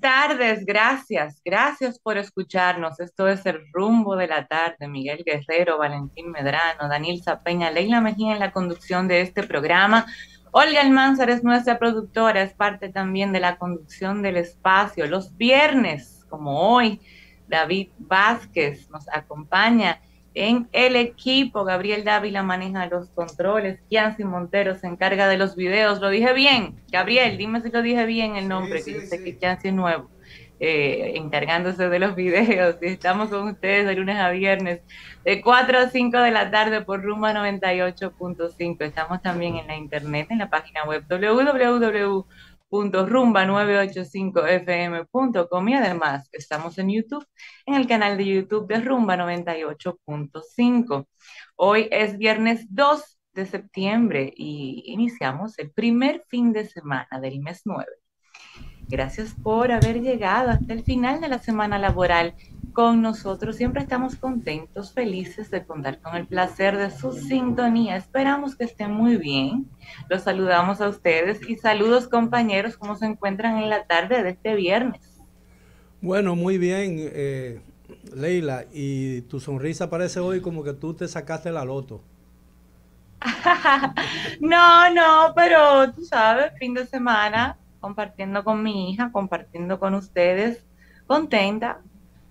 tardes, gracias por escucharnos. Esto es El Rumbo de la Tarde. Miguel Guerrero, Valentín Medrano, Daniel Zapeña, Leila Mejía en la conducción de este programa. Olga Almanzar es nuestra productora, es parte también de la conducción del espacio. Los viernes, como hoy, David Vázquez nos acompaña en el equipo. Gabriel Dávila maneja los controles. Yancy Montero se encarga de los videos. ¿Lo dije bien? Gabriel, dime si lo dije bien el Sí, nombre, que yo sí, sé que sí. Yancy es nuevo, encargándose de los videos. Y estamos con ustedes de lunes a viernes, de 4 a 5 de la tarde por Rumba 98.5. Estamos también en la internet, en la página web www.rumba985fm.com y además estamos en YouTube, en el canal de YouTube de Rumba 98.5. Hoy es viernes 2 de septiembre y iniciamos el primer fin de semana del mes 9. Gracias por haber llegado hasta el final de la semana laboral con nosotros. Siempre estamos contentos, felices de contar con el placer de su sintonía. Esperamos que estén muy bien. Los saludamos a ustedes y saludos compañeros, ¿cómo se encuentran en la tarde de este viernes? Bueno, muy bien, Leila. Y tu sonrisa parece hoy como que tú te sacaste la loto. No, no, pero tú sabes, fin de semana, compartiendo con mi hija, compartiendo con ustedes, contenta,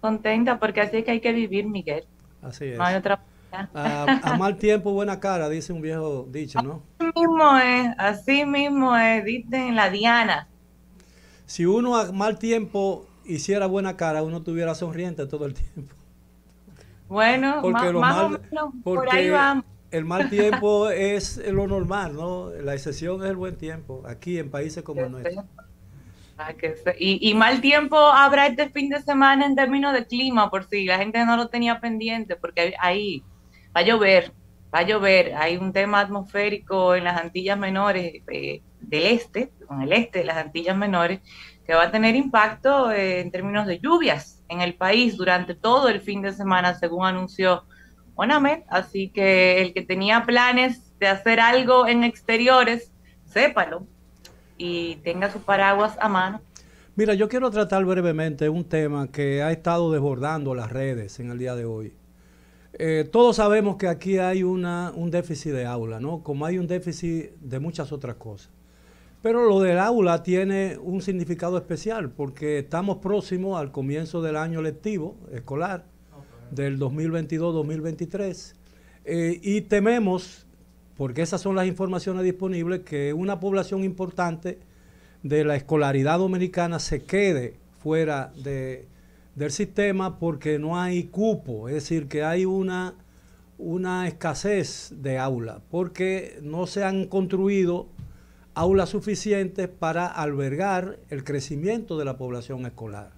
contenta, porque así es que hay que vivir, Miguel. Así No hay es. otra manera. A mal tiempo, buena cara, dice un viejo dicho, ¿no? Así mismo es, dicen la Diana. Si uno a mal tiempo hiciera buena cara, uno estuviera sonriente todo el tiempo. Bueno, Porque lo más o mal, menos por ahí porque vamos. el mal tiempo es lo normal, ¿no? La excepción es el buen tiempo, aquí en países como el nuestro. Y mal tiempo habrá este fin de semana en términos de clima, por si la gente no lo tenía pendiente, porque ahí va a llover, va a llover. Hay un tema atmosférico en las Antillas Menores, del este, con el este de las Antillas Menores, que va a tener impacto en términos de lluvias en el país durante todo el fin de semana, según anunció ONAMED. Así que el que tenía planes de hacer algo en exteriores, sépalo y tenga su paraguas a mano. Mira, yo quiero tratar brevemente un tema que ha estado desbordando las redes en el día de hoy. Todos sabemos que aquí hay un déficit de aula, ¿no? Como hay un déficit de muchas otras cosas. Pero lo del aula tiene un significado especial porque estamos próximos al comienzo del año lectivo escolar del 2022-2023 y tememos, porque esas son las informaciones disponibles, que una población importante de la escolaridad dominicana se quede fuera del sistema porque no hay cupo, es decir, que hay una escasez de aulas, porque no se han construido aulas suficientes para albergar el crecimiento de la población escolar.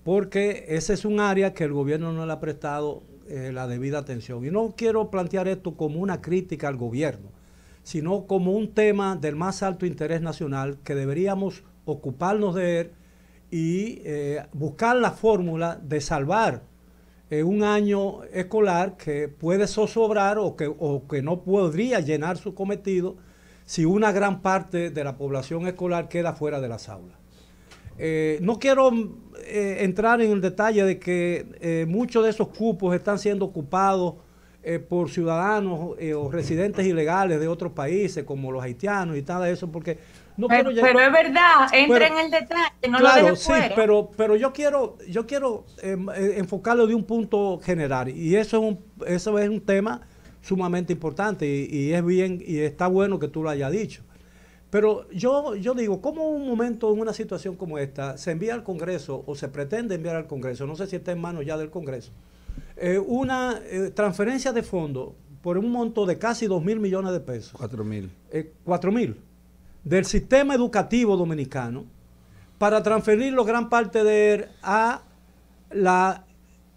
Porque ese es un área que el gobierno no le ha prestado la debida atención. Y no quiero plantear esto como una crítica al gobierno, sino como un tema del más alto interés nacional que deberíamos ocuparnos de él y buscar la fórmula de salvar un año escolar que puede zozobrar o que no podría llenar su cometido si una gran parte de la población escolar queda fuera de las aulas. No quiero entrar en el detalle de que muchos de esos cupos están siendo ocupados por ciudadanos o residentes ilegales de otros países, como los haitianos y tal de eso, porque no quiero Pero es verdad, entra pero, en el detalle, no lo claro, deje sí, fuera. pero yo quiero enfocarlo de un punto general, y eso es un tema sumamente importante, y es bien, y está bueno que tú lo hayas dicho. Pero yo digo, ¿cómo un momento, en una situación como esta, se envía al Congreso o se pretende enviar al Congreso, no sé si está en manos ya del Congreso, una transferencia de fondos por un monto de casi 2.000 millones de pesos, 4.000. 4.000, del sistema educativo dominicano, para transferirlo gran parte de él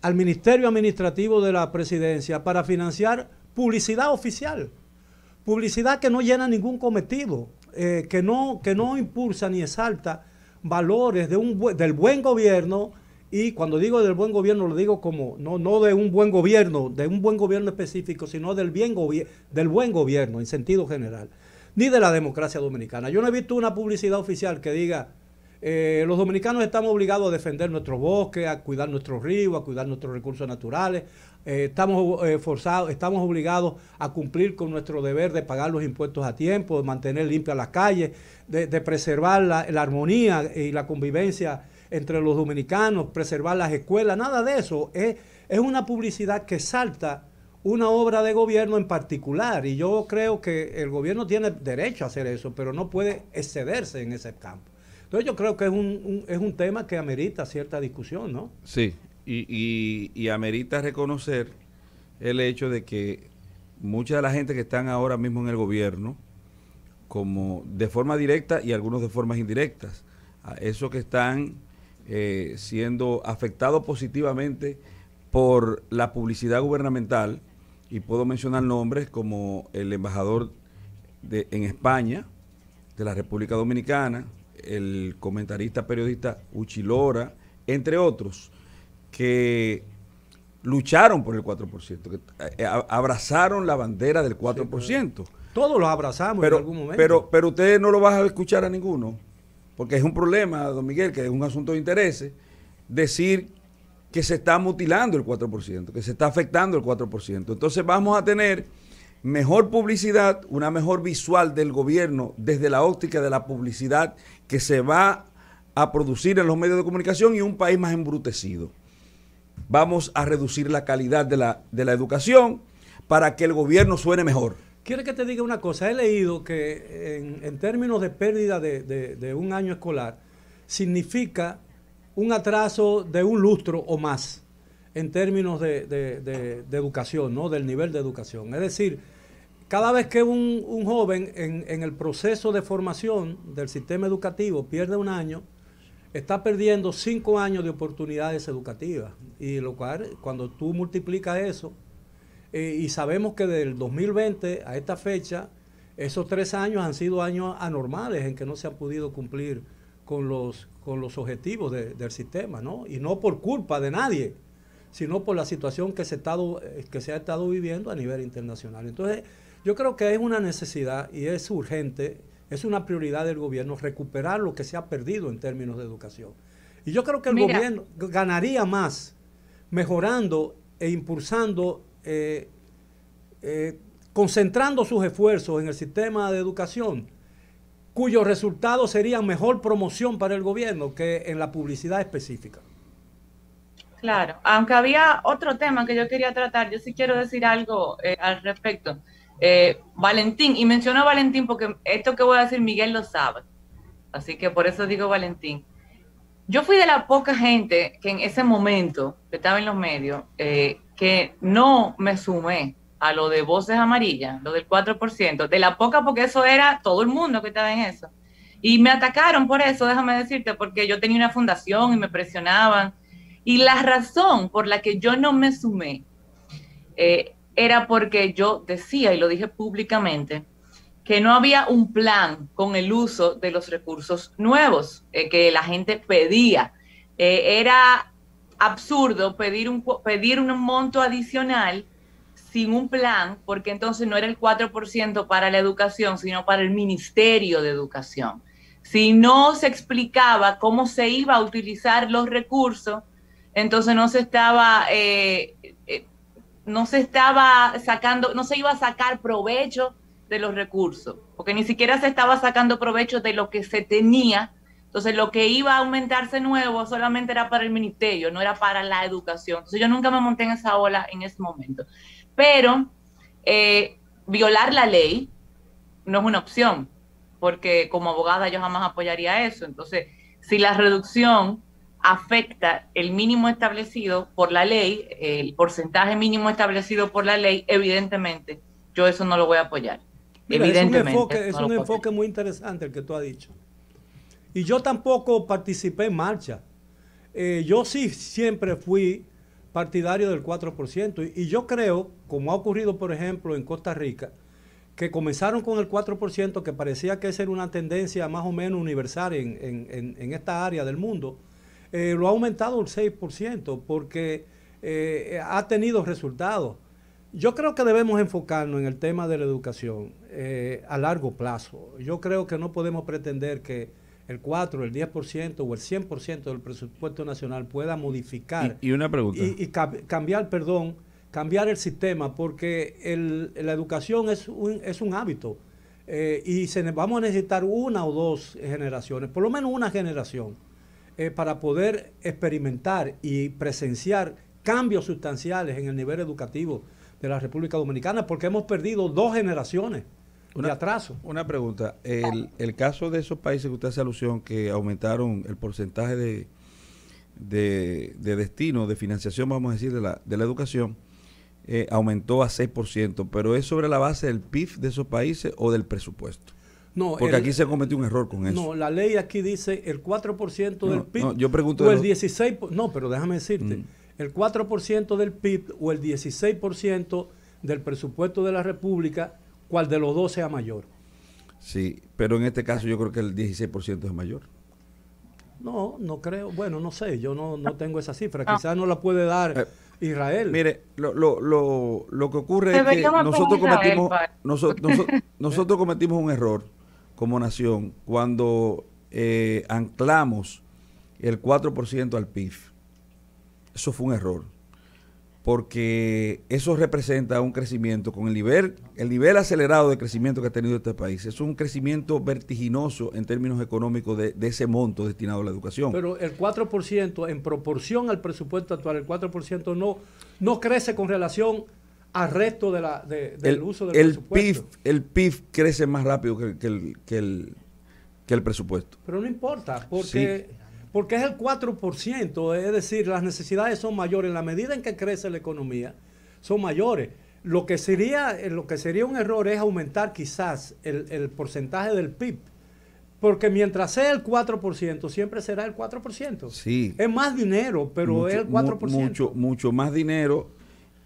al Ministerio Administrativo de la Presidencia para financiar publicidad oficial? Publicidad que no llena ningún cometido, que no impulsa ni exalta valores del buen gobierno. Y cuando digo del buen gobierno, lo digo como no de un buen gobierno específico, sino del buen gobierno en sentido general, ni de la democracia dominicana. Yo no he visto una publicidad oficial que diga Los dominicanos estamos obligados a defender nuestros bosques, a cuidar nuestros ríos, a cuidar nuestros recursos naturales. Estamos obligados a cumplir con nuestro deber de pagar los impuestos a tiempo, de mantener limpias las calles, de preservar la armonía y la convivencia entre los dominicanos, preservar las escuelas. Nada de eso. Es una publicidad que salta una obra de gobierno en particular, y yo creo que el gobierno tiene derecho a hacer eso, pero no puede excederse en ese campo. Entonces yo creo que es un tema que amerita cierta discusión, ¿no? Sí, y amerita reconocer el hecho de que mucha de la gente que están ahora mismo en el gobierno, como de forma directa y algunos de formas indirectas, a esos que están siendo afectados positivamente por la publicidad gubernamental, y puedo mencionar nombres como el embajador en España, de la República Dominicana, el comentarista periodista Uchi Lora, entre otros, que lucharon por el 4%, que abrazaron la bandera del 4%. Sí, todos los abrazamos en algún momento. Pero ustedes no lo van a escuchar a ninguno, porque es un problema, don Miguel, que es un asunto de interés, decir que se está mutilando el 4%, que se está afectando el 4%. Entonces vamos a tener mejor publicidad, una mejor visual del gobierno desde la óptica de la publicidad que se va a producir en los medios de comunicación, y un país más embrutecido. Vamos a reducir la calidad de la educación para que el gobierno suene mejor. Quiero que te diga una cosa. He leído que en términos de pérdida de un año escolar, significa un atraso de un lustro o más en términos de educación, ¿no? Del nivel de educación. Es decir, cada vez que un joven en el proceso de formación del sistema educativo pierde un año, está perdiendo 5 años de oportunidades educativas. Y lo cual, cuando tú multiplicas eso, y sabemos que del 2020 a esta fecha, esos 3 años han sido años anormales en que no se han podido cumplir con los objetivos del sistema, ¿no? Y no por culpa de nadie, sino por la situación que se ha estado viviendo a nivel internacional. Entonces, yo creo que es una necesidad y es urgente, es una prioridad del gobierno recuperar lo que se ha perdido en términos de educación. Y yo creo que el gobierno ganaría más mejorando e impulsando, concentrando sus esfuerzos en el sistema de educación, cuyos resultados serían mejor promoción para el gobierno que en la publicidad específica. Claro, aunque había otro tema que yo quería tratar, yo sí quiero decir algo al respecto. Valentín, y menciono a Valentín porque esto que voy a decir Miguel lo sabe, así que por eso digo Valentín. Yo fui de la poca gente que en ese momento, que estaba en los medios, que no me sumé a lo de Voces Amarillas, lo del 4%, de la poca, porque eso era todo el mundo que estaba en eso. Y me atacaron por eso, déjame decirte, porque yo tenía una fundación y me presionaban. Y la razón por la que yo no me sumé era porque yo decía, y lo dije públicamente, que no había un plan con el uso de los recursos nuevos que la gente pedía. Era absurdo pedir un monto adicional sin un plan, porque entonces no era el 4% para la educación, sino para el Ministerio de Educación. Si no se explicaba cómo se iba a utilizar los recursos, entonces no se iba a sacar provecho de los recursos, porque ni siquiera se estaba sacando provecho de lo que se tenía. Entonces lo que iba a aumentarse nuevo solamente era para el ministerio, no era para la educación. Entonces yo nunca me monté en esa ola en ese momento. Pero violar la ley no es una opción, porque como abogada yo jamás apoyaría eso. Entonces, si la reducción afecta el mínimo establecido por la ley, el porcentaje mínimo establecido por la ley, evidentemente yo eso no lo voy a apoyar. Mira, es un enfoque muy interesante el que tú has dicho. Y yo tampoco participé en marcha. Yo sí siempre fui partidario del 4%. Y yo creo, como ha ocurrido, por ejemplo, en Costa Rica, que comenzaron con el 4%, que parecía que esa era una tendencia más o menos universal en esta área del mundo, lo ha aumentado el 6%, porque ha tenido resultados. Yo creo que debemos enfocarnos en el tema de la educación a largo plazo. Yo creo que no podemos pretender que el 4, el 10% o el 100% del presupuesto nacional pueda modificar. Y una pregunta. Cambiar el sistema, porque la educación es un hábito. Vamos a necesitar una o dos generaciones, por lo menos una generación, para poder experimentar y presenciar cambios sustanciales en el nivel educativo de la República Dominicana, porque hemos perdido 2 generaciones de atraso. Una pregunta, el caso de esos países que usted hace alusión, que aumentaron el porcentaje de destino, de financiación, vamos a decir, de la educación, aumentó a 6%, pero ¿es sobre la base del PIB de esos países o del presupuesto? No, porque aquí se cometió un error con eso. No, la ley aquí dice el 4% del PIB. No, yo pregunto o el 16%. No, pero déjame decirte, el 4% del PIB o el 16% del presupuesto de la República, ¿cuál de los dos sea mayor? Sí, pero en este caso yo creo que el 16% es mayor. No creo. Bueno, no sé, yo no tengo esa cifra. Quizás no la puede dar Israel. Mire, lo que ocurre es que nosotros cometimos un error como nación cuando anclamos el 4% al PIB. Eso fue un error, porque eso representa un crecimiento con el nivel acelerado de crecimiento que ha tenido este país. Es un crecimiento vertiginoso en términos económicos de ese monto destinado a la educación. Pero el 4%, en proporción al presupuesto actual, el 4% no crece con relación al resto del uso del presupuesto. El PIB crece más rápido que el presupuesto. Pero no importa, porque es el 4%, es decir, las necesidades son mayores. En la medida en que crece la economía, son mayores. Lo que sería un error es aumentar quizás el porcentaje del PIB, porque mientras sea el 4%, siempre será el 4%. Sí. Es más dinero, pero es el 4%. Mucho más dinero,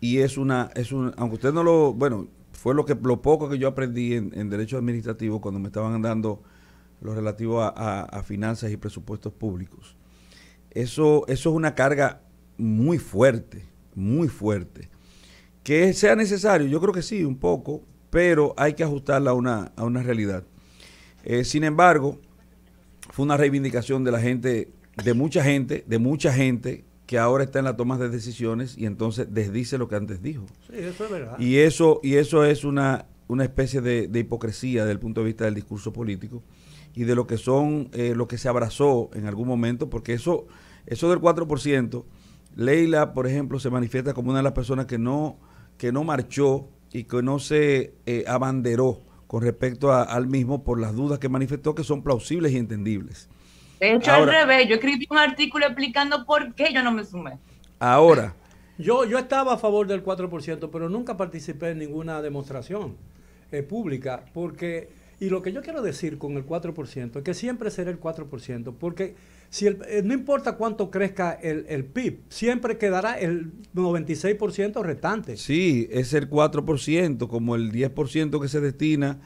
y aunque usted no fue lo poco que yo aprendí en Derecho Administrativo cuando me estaban dando lo relativo a finanzas y presupuestos públicos. Eso es una carga muy fuerte. Que sea necesario, yo creo que sí, un poco, pero hay que ajustarla a una realidad. Sin embargo, fue una reivindicación de la gente, de mucha gente que ahora está en la toma de decisiones y entonces desdice lo que antes dijo. Sí, eso es verdad. Y eso es una especie de hipocresía desde el punto de vista del discurso político y de lo que lo que se abrazó en algún momento, porque eso del 4%, Leila, por ejemplo, se manifiesta como una de las personas que no marchó y que no se abanderó con respecto al mismo por las dudas que manifestó, que son plausibles y entendibles. De hecho, al revés, yo escribí un artículo explicando por qué yo no me sumé. Ahora, yo estaba a favor del 4%, pero nunca participé en ninguna demostración pública, porque... Y lo que yo quiero decir con el 4% es que siempre será el 4%, porque no importa cuánto crezca el PIB, siempre quedará el 96% restante. Sí, es el 4%, como el 10% que se destina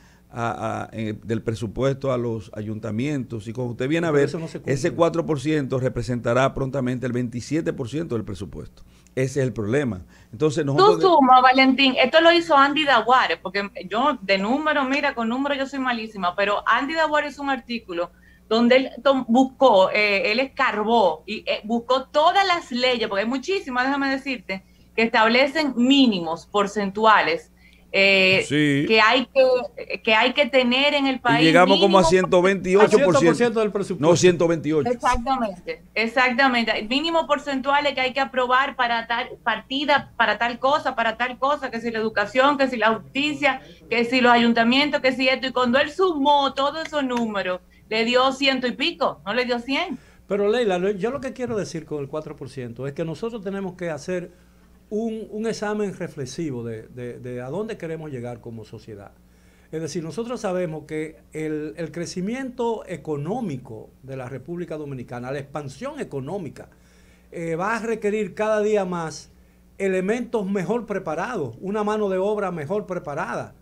del presupuesto a los ayuntamientos. Y cuando usted viene a ver, ese 4% representará prontamente el 27% del presupuesto. Ese es el problema. Entonces nosotros... Tú suma, Valentín, esto lo hizo Andy Daguare, porque yo de números, mira, con números yo soy malísima, pero Andy Daguare hizo un artículo donde él buscó, él escarbó y buscó todas las leyes, porque hay muchísimas, déjame decirte, que establecen mínimos porcentuales sí, que hay que tener en el país. Y llegamos como a 128%. Del presupuesto. No, 128. Exactamente. Mínimo porcentuales que hay que aprobar para tal partida, para tal cosa, que si la educación, que si la justicia, que si los ayuntamientos, que si esto. Y cuando él sumó todos esos números, le dio 100 y pico, no le dio 100. Pero Leila, yo lo que quiero decir con el 4% es que nosotros tenemos que hacer un examen reflexivo de a dónde queremos llegar como sociedad. Es decir, nosotros sabemos que el crecimiento económico de la República Dominicana, la expansión económica, va a requerir cada día más elementos mejor preparados, una mano de obra mejor preparada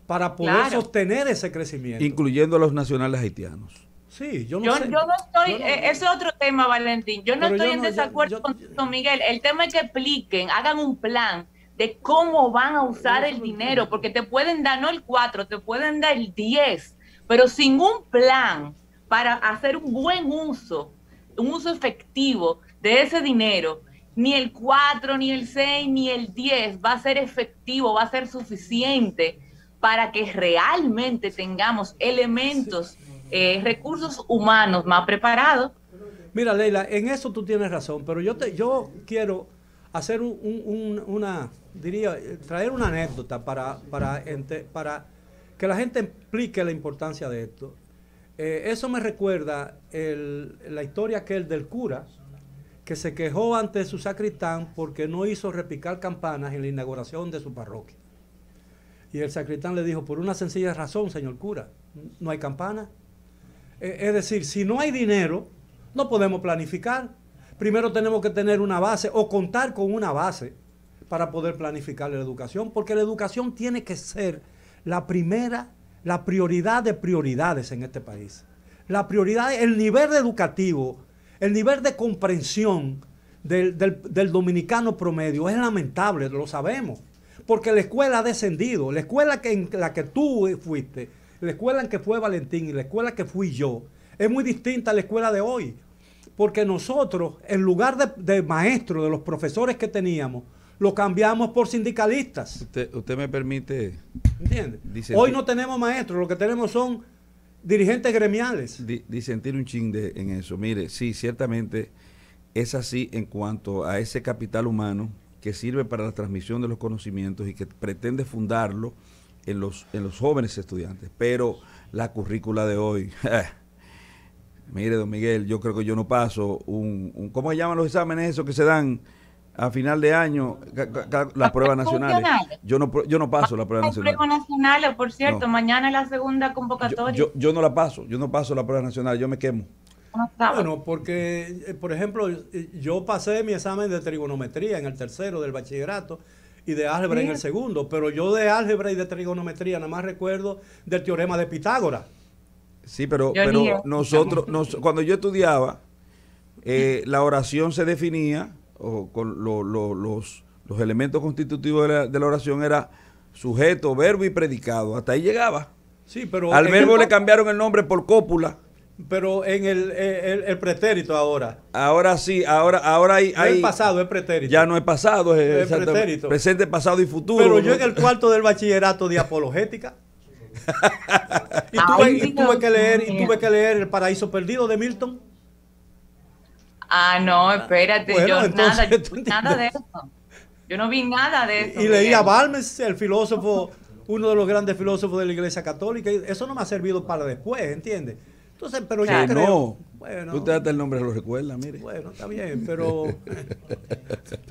para poder sostener ese crecimiento. Incluyendo a los nacionales haitianos. Sí, yo no sé. Yo no estoy, ese es otro tema, Valentín. Yo no estoy en desacuerdo con Miguel. El tema es que expliquen, hagan un plan de cómo van a usar el dinero, porque te pueden dar no el 4, te pueden dar el 10, pero sin un plan para hacer un buen uso, un uso efectivo de ese dinero, ni el 4, ni el 6, ni el 10 va a ser efectivo, va a ser suficiente para que realmente tengamos elementos, recursos humanos más preparados. Mira, Leila, en eso tú tienes razón, pero yo quiero hacer traer una anécdota para que la gente explique la importancia de esto. Eso me recuerda la historia del cura que se quejó ante su sacristán porque no hizo repicar campanas en la inauguración de su parroquia. Y el sacristán le dijo, por una sencilla razón, señor cura, no hay campana. Es decir, si no hay dinero, no podemos planificar. Primero tenemos que tener una base o contar con una base para poder planificar la educación, porque la educación tiene que ser la prioridad de prioridades en este país. La prioridad, el nivel educativo, el nivel de comprensión del dominicano promedio es lamentable, lo sabemos, porque la escuela ha descendido. La escuela en la que tú fuiste, la escuela en que fue Valentín y la escuela que fui yo, es muy distinta a la escuela de hoy. Porque nosotros, en lugar de maestros, de los profesores que teníamos, lo cambiamos por sindicalistas. Usted me permite... ¿Entiende? Hoy no tenemos maestros, lo que tenemos son dirigentes gremiales. Disentir un chin en eso. Mire, sí, ciertamente es así en cuanto a ese capital humano que sirve para la transmisión de los conocimientos y que pretende fundarlo en los jóvenes estudiantes. Pero la currícula de hoy... Mire, don Miguel, yo creo que yo no paso ¿cómo se llaman los exámenes esos que se dan a final de año? Las pruebas nacionales. Yo no paso la prueba nacional. Pruebas nacionales, por cierto, no. Mañana es la segunda convocatoria. Yo no la paso, yo no paso la prueba nacional, yo me quemo. Bueno, porque, por ejemplo, yo pasé mi examen de trigonometría en el tercero del bachillerato y de álgebra en el segundo, pero yo de álgebra y de trigonometría nada más recuerdo del teorema de Pitágoras. Sí, pero nosotros, cuando yo estudiaba, la oración se definía, con los elementos constitutivos de la oración era sujeto, verbo y predicado. Hasta ahí llegaba. Sí, pero al verbo le cambiaron el nombre por cópula. Pero en el pretérito ahora. Ahora sí, ahora hay... No es pasado, es pretérito. Ya no es pasado, es pretérito. Presente, pasado y futuro. Pero yo en el cuarto del bachillerato de apologética... y tuve que leer El Paraíso Perdido de Milton. No, espérate, bueno, nada de eso. Yo no vi nada de eso. Y leí a Balmes, el filósofo, uno de los grandes filósofos de la Iglesia Católica. Eso no me ha servido para después, ¿entiendes? Entonces, pero yo creo... No, bueno, usted hasta el nombre lo recuerda, mire. Bueno, está bien, pero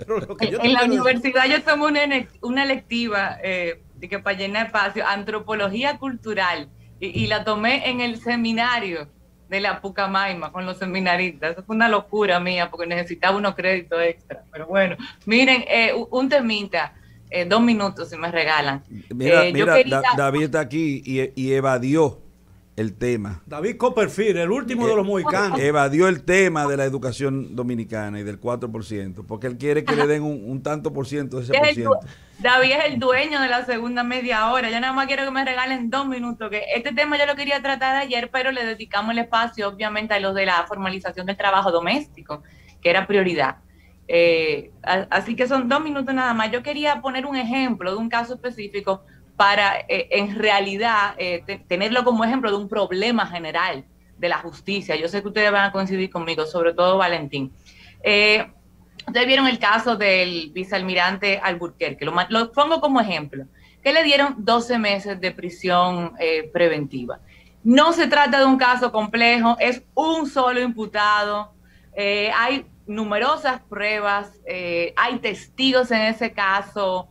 lo que en la universidad yo tomé una electiva que para llenar espacio, antropología cultural, y la tomé en el seminario de la Pucamaima con los seminaristas. Eso fue una locura mía porque necesitaba unos créditos extra. Pero bueno, miren, un temita, 2 minutos si me regalan. Mira, David está aquí y evadió el tema. David Copperfield, el último de los mohicanos. Evadió el tema de la educación dominicana y del 4%, porque él quiere que le den un tanto por ciento de ese por ciento. David es el dueño de la segunda media hora. Yo nada más quiero que me regalen 2 minutos, que este tema yo lo quería tratar ayer, pero le dedicamos el espacio, obviamente, a los de la formalización del trabajo doméstico, que era prioridad. Así que son 2 minutos nada más. Yo quería poner un ejemplo de un caso específico para en realidad tenerlo como ejemplo de un problema general de la justicia. Yo sé que ustedes van a coincidir conmigo, sobre todo Valentín. Ustedes vieron el caso del vicealmirante Alburquerque, lo pongo como ejemplo, que le dieron 12 meses de prisión preventiva. No se trata de un caso complejo, es un solo imputado, hay numerosas pruebas, hay testigos en ese caso,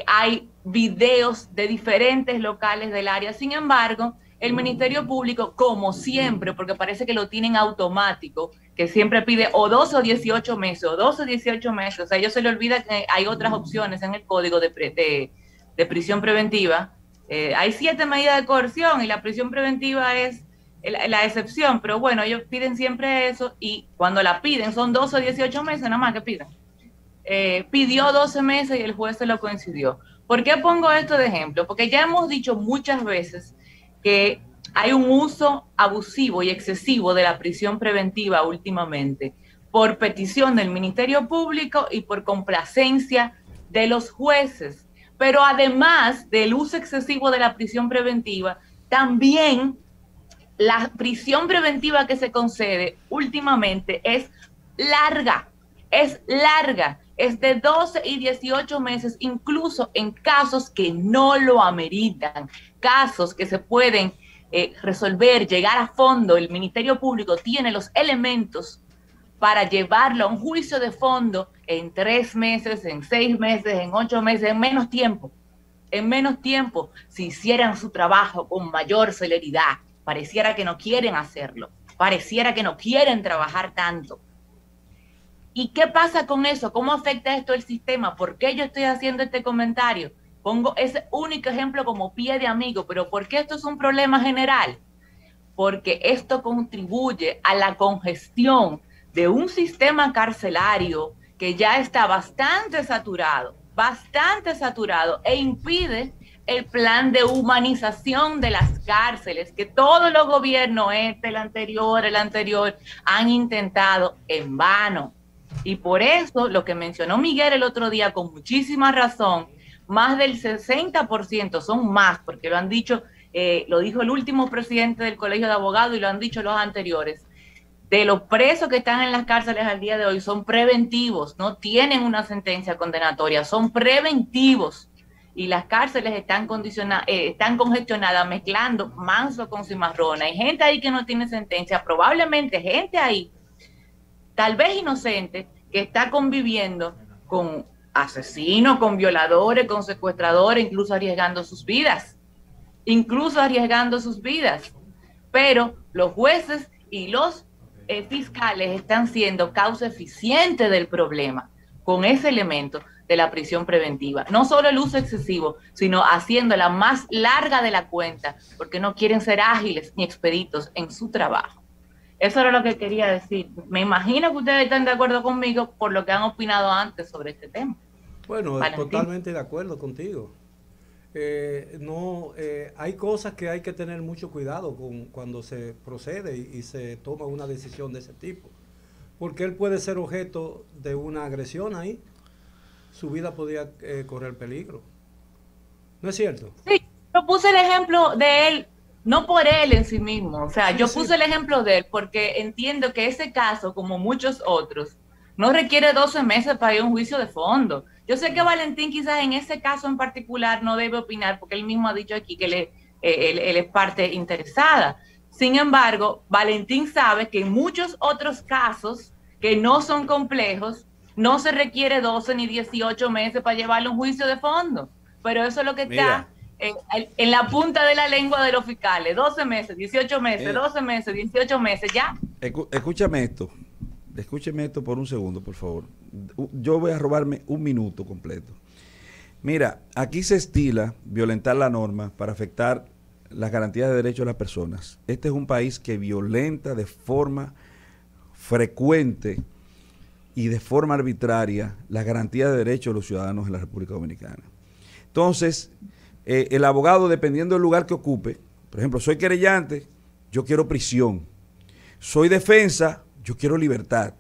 hay videos de diferentes locales del área. Sin embargo, el Ministerio Público, como siempre, porque parece que lo tienen automático, que siempre pide o 12 o 18 meses, o 12 o 18 meses, o sea, a ellos se les olvida que hay otras opciones en el código de prisión preventiva. Hay 7 medidas de coerción y la prisión preventiva es la excepción, pero bueno, ellos piden siempre eso y cuando la piden son 12 o 18 meses, nada más que piden. Pidió 12 meses y el juez se lo coincidió. ¿Por qué pongo esto de ejemplo? Porque ya hemos dicho muchas veces que hay un uso abusivo y excesivo de la prisión preventiva últimamente, por petición del Ministerio Público y por complacencia de los jueces. Pero además del uso excesivo de la prisión preventiva, también la prisión preventiva que se concede últimamente es larga, es de 12 y 18 meses, incluso en casos que no lo ameritan, casos que se pueden resolver, llegar a fondo. El Ministerio Público tiene los elementos para llevarlo a un juicio de fondo en 3 meses, en 6 meses, en 8 meses, en menos tiempo. En menos tiempo, si hicieran su trabajo con mayor celeridad. Pareciera que no quieren hacerlo, pareciera que no quieren trabajar tanto. ¿Y qué pasa con eso? ¿Cómo afecta esto el sistema? ¿Por qué yo estoy haciendo este comentario? Pongo ese único ejemplo como pie de amigo, pero ¿por qué esto es un problema general? Porque esto contribuye a la congestión de un sistema carcelario que ya está bastante saturado e impide el plan de humanización de las cárceles que todos los gobiernos, el anterior, han intentado en vano. Y por eso, lo que mencionó Miguel el otro día con muchísima razón, más del 60%, son más, porque lo han dicho, lo dijo el último presidente del Colegio de Abogados y lo han dicho los anteriores, de los presos que están en las cárceles al día de hoy son preventivos, no tienen una sentencia condenatoria, son preventivos. Y las cárceles están congestionadas, mezclando manso con cimarrona. Hay gente ahí que no tiene sentencia, probablemente gente ahí, tal vez inocente, que está conviviendo con asesinos, con violadores, con secuestradores, incluso arriesgando sus vidas. Pero los jueces y los fiscales están siendo causa eficiente del problema con ese elemento de la prisión preventiva. No solo el uso excesivo, sino haciéndola más larga de la cuenta, porque no quieren ser ágiles ni expeditos en su trabajo. Eso era lo que quería decir. Me imagino que ustedes están de acuerdo conmigo por lo que han opinado antes sobre este tema. Bueno, totalmente de acuerdo contigo. Hay cosas que hay que tener mucho cuidado cuando se procede y se toma una decisión de ese tipo. Porque él puede ser objeto de una agresión ahí. Su vida podría correr peligro. ¿No es cierto? Sí, yo puse el ejemplo de él, no por él en sí mismo. O sea, yo puse el ejemplo de él porque entiendo que ese caso, como muchos otros, no requiere 12 meses para ir a un juicio de fondo. Yo sé que Valentín quizás en ese caso en particular no debe opinar porque él mismo ha dicho aquí que él es parte interesada. Sin embargo, Valentín sabe que en muchos otros casos que no son complejos, no se requiere 12 ni 18 meses para llevarlo a un juicio de fondo. Pero eso es lo que está en la punta de la lengua de los fiscales. 12 meses, 18 meses, 12 meses, 18 meses, ya. Escúchame esto por un segundo, por favor. Yo voy a robarme un minuto completo. Mira, aquí se estila violentar la norma para afectar las garantías de derechos de las personas. Este es un país que violenta de forma frecuente y de forma arbitraria las garantías de derechos de los ciudadanos en la República Dominicana. Entonces, el abogado, dependiendo del lugar que ocupe, por ejemplo, soy querellante, yo quiero prisión. Soy defensa, yo quiero libertad.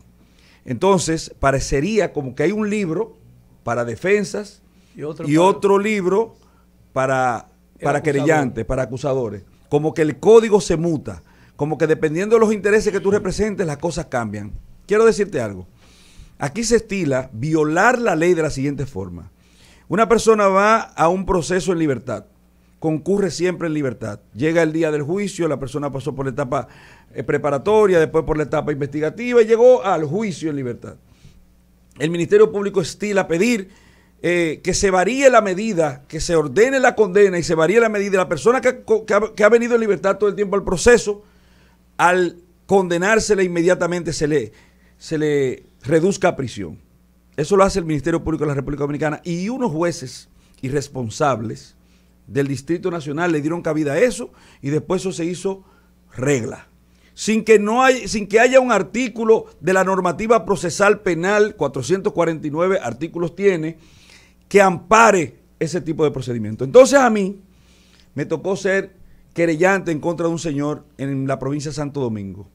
Entonces, parecería como que hay un libro para defensas y otro libro para querellantes, para acusadores. Como que el código se muta, como que dependiendo de los intereses que tú representes, las cosas cambian. Quiero decirte algo. Aquí se estila violar la ley de la siguiente forma. Una persona va a un proceso en libertad, concurre siempre en libertad. Llega el día del juicio, la persona pasó por la etapa preparatoria, después por la etapa investigativa y llegó al juicio en libertad. El Ministerio Público estila pedir que se varíe la medida, que se ordene la condena y se varíe la medida. La persona que ha venido en libertad todo el tiempo al proceso, al condenársela inmediatamente se le reduzca a prisión. Eso lo hace el Ministerio Público de la República Dominicana y unos jueces irresponsables del Distrito Nacional le dieron cabida a eso y después eso se hizo regla. Sin que haya un artículo de la normativa procesal penal, 449 artículos tiene, que ampare ese tipo de procedimiento. Entonces a mí me tocó ser querellante en contra de un señor en la provincia de Santo Domingo.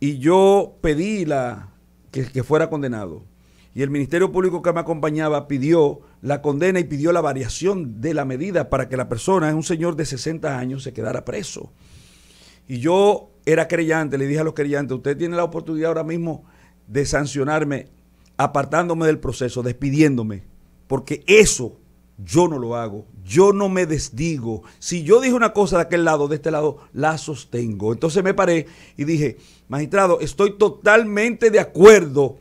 Y yo pedí que fuera condenado. Y el Ministerio Público que me acompañaba pidió la condena y pidió la variación de la medida para que la persona, es un señor de 60 años, se quedara preso. Y yo era querellante, le dije a los querellantes, usted tiene la oportunidad ahora mismo de sancionarme apartándome del proceso, despidiéndome, porque eso yo no lo hago, yo no me desdigo. Si yo dije una cosa de aquel lado, de este lado, la sostengo. Entonces me paré y dije, magistrado, estoy totalmente de acuerdo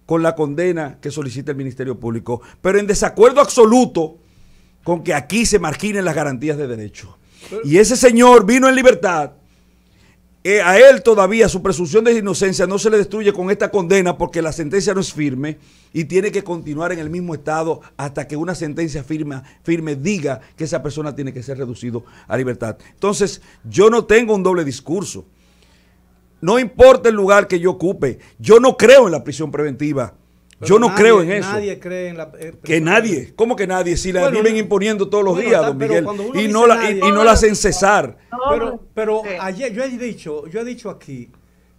con la condena que solicita el Ministerio Público, pero en desacuerdo absoluto con que aquí se marginen las garantías de derecho. Y ese señor vino en libertad. A él todavía su presunción de inocencia no se le destruye con esta condena porque la sentencia no es firme y tiene que continuar en el mismo estado hasta que una sentencia firme diga que esa persona tiene que ser reducido a libertad. Entonces, yo no tengo un doble discurso. No importa el lugar que yo ocupe, yo no creo en la prisión preventiva. Pero yo no creo en eso. Nadie cree en la que nadie, ¿cómo que nadie? Si la viven imponiendo todos los días, está, don Miguel, y nadie, no la hacen cesar. Pero sí. Ayer yo he dicho aquí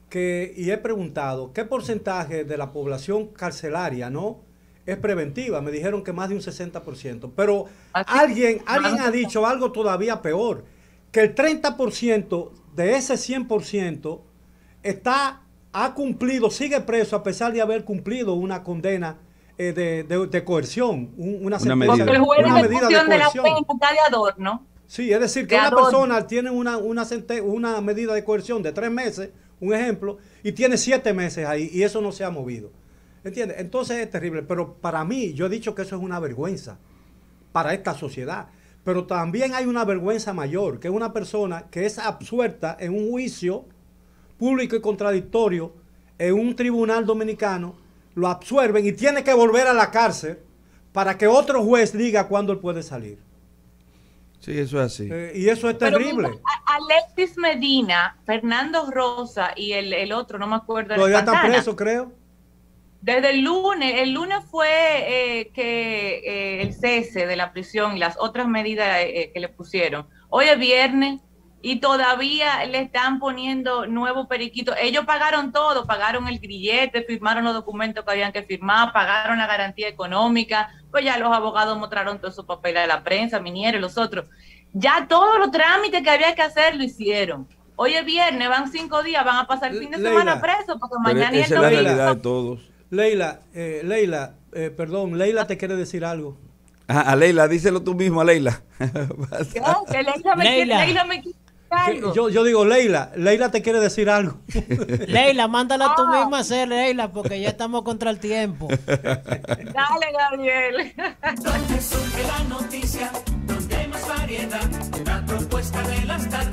que, y he preguntado, ¿qué porcentaje de la población carcelaria es preventiva? Me dijeron que más de un 60%. Pero alguien ha dicho algo todavía peor, que el 30% de ese 100% ha cumplido, sigue preso a pesar de haber cumplido una condena de coerción, una medida de coerción. De la pena está de adorno. Sí, es decir, que una persona tiene una medida de coerción de 3 meses, un ejemplo, y tiene 7 meses ahí, y eso no se ha movido. ¿Entiendes? Entonces es terrible, pero para mí, yo he dicho que eso es una vergüenza para esta sociedad. Pero también hay una vergüenza mayor, que es una persona que es absuelta en un juicio público y contradictorio en un tribunal dominicano, lo absuelven y tiene que volver a la cárcel para que otro juez diga cuándo él puede salir. Sí, eso es así. Y eso es terrible. Pero Alexis Medina, Fernando Rosa y el otro, no me acuerdo. Todavía está preso, creo. Desde el lunes fue el cese de la prisión y las otras medidas que le pusieron. Hoy es viernes y todavía le están poniendo nuevos periquitos. Ellos pagaron todo, pagaron el grillete, firmaron los documentos que habían que firmar, pagaron la garantía económica, pues ya los abogados mostraron todos esos papeles a la prensa, Miniere, los otros. Ya todos los trámites que había que hacer lo hicieron. Hoy es viernes, van 5 días, van a pasar el fin de semana presos, porque mañana es la realidad de todos. Leila, perdón, Leila te quiere decir algo. A Leila, díselo tú mismo a Leila. Que Leila me quiere algo. Yo digo, Leila te quiere decir algo. Leila, mándala tú misma a hacer, Leila, porque ya estamos contra el tiempo. Dale, Gabriel. Donde surge la noticia, donde hay más variedad, la propuesta de las tardes.